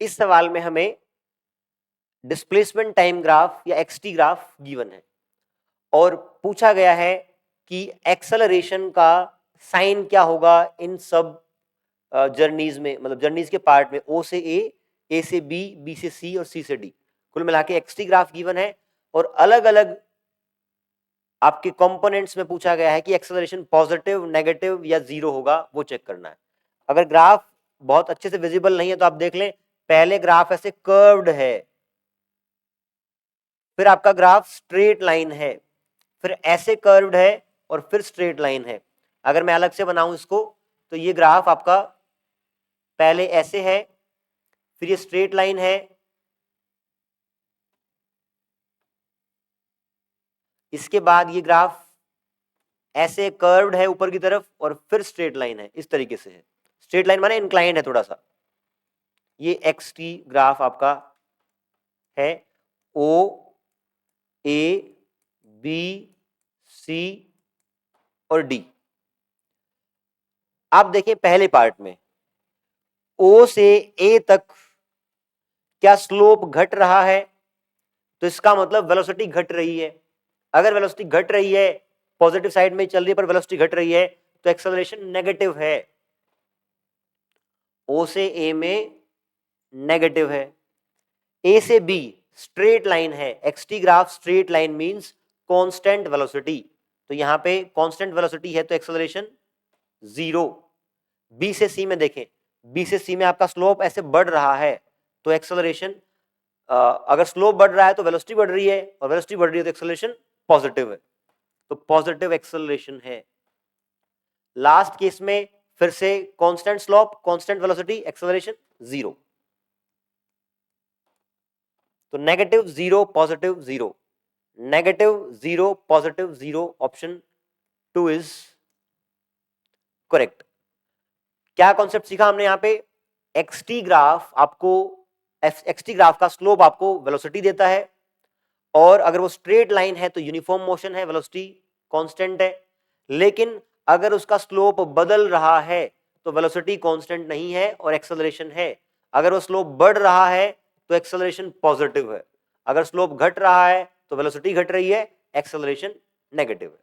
इस सवाल में हमें डिस्प्लेसमेंट टाइम ग्राफ या एक्सटी ग्राफ गिवन है और पूछा गया है कि एक्सेलरेशन का साइन क्या होगा इन सब जर्नीज में, मतलब जर्नीज के पार्ट में, ओ से ए से बी, बी से सी और सी से डी। कुल मिला के एक्सटी ग्राफ गिवन है और अलग अलग आपके कंपोनेंट्स में पूछा गया है कि एक्सेलरेशन पॉजिटिव, नेगेटिव या जीरो होगा, वो चेक करना है। अगर ग्राफ बहुत अच्छे से विजिबल नहीं है तो आप देख लें, पहले ग्राफ ऐसे कर्व्ड है, फिर आपका ग्राफ स्ट्रेट लाइन है, फिर ऐसे कर्व्ड है और फिर स्ट्रेट लाइन है। अगर मैं अलग से बनाऊं इसको तो ये ग्राफ आपका पहले ऐसे है, फिर ये स्ट्रेट लाइन है, इसके बाद ये ग्राफ ऐसे कर्व्ड है ऊपर की तरफ और फिर स्ट्रेट लाइन है, इस तरीके से है। स्ट्रेट लाइन माने इंक्लाइंड है थोड़ा सा। ये एक्स टी ग्राफ आपका है, ओ ए बी सी और डी। आप देखिए पहले पार्ट में ओ से ए तक क्या स्लोप घट रहा है, तो इसका मतलब वेलोसिटी घट रही है। अगर वेलोसिटी घट रही है, पॉजिटिव साइड में चल रही है पर वेलोसिटी घट रही है, तो एक्सेलरेशन नेगेटिव है। ओ से ए में नेगेटिव है, ए से बी स्ट्रेट लाइन है, XT graph straight line means constant velocity, तो यहां पे कांस्टेंट वेलोसिटी है तो एक्सेलरेशन जीरो। बी से सी में देखें, बी से सी में आपका स्लोप ऐसे बढ़ रहा है तो एक्सेलरेशन, अगर स्लोप बढ़ रहा है तो वेलोसिटी बढ़ रही है और वेलोसिटी बढ़ रही है तो एक्सेलरेशन पॉजिटिव है, तो पॉजिटिव एक्सेलरेशन है। लास्ट केस में फिर से constant slope, constant velocity, acceleration zero, तो negative zero positive zero, negative zero positive zero, option 2 is correct. क्या कॉन्सेप्ट सीखा हमने यहाँ पे? एक्सटी ग्राफ आपको, एक्सटी ग्राफ का स्लोप आपको वेलोसिटी देता है और अगर वो स्ट्रेट लाइन है तो यूनिफॉर्म मोशन है, वेलोसिटी कांस्टेंट है। लेकिन अगर उसका स्लोप बदल रहा है तो वेलोसिटी कांस्टेंट नहीं है और एक्सेलरेशन है। अगर वो स्लोप बढ़ रहा है तो एक्सेलरेशन पॉजिटिव है, अगर स्लोप घट रहा है तो वेलोसिटी घट रही है, एक्सेलरेशन नेगेटिव है।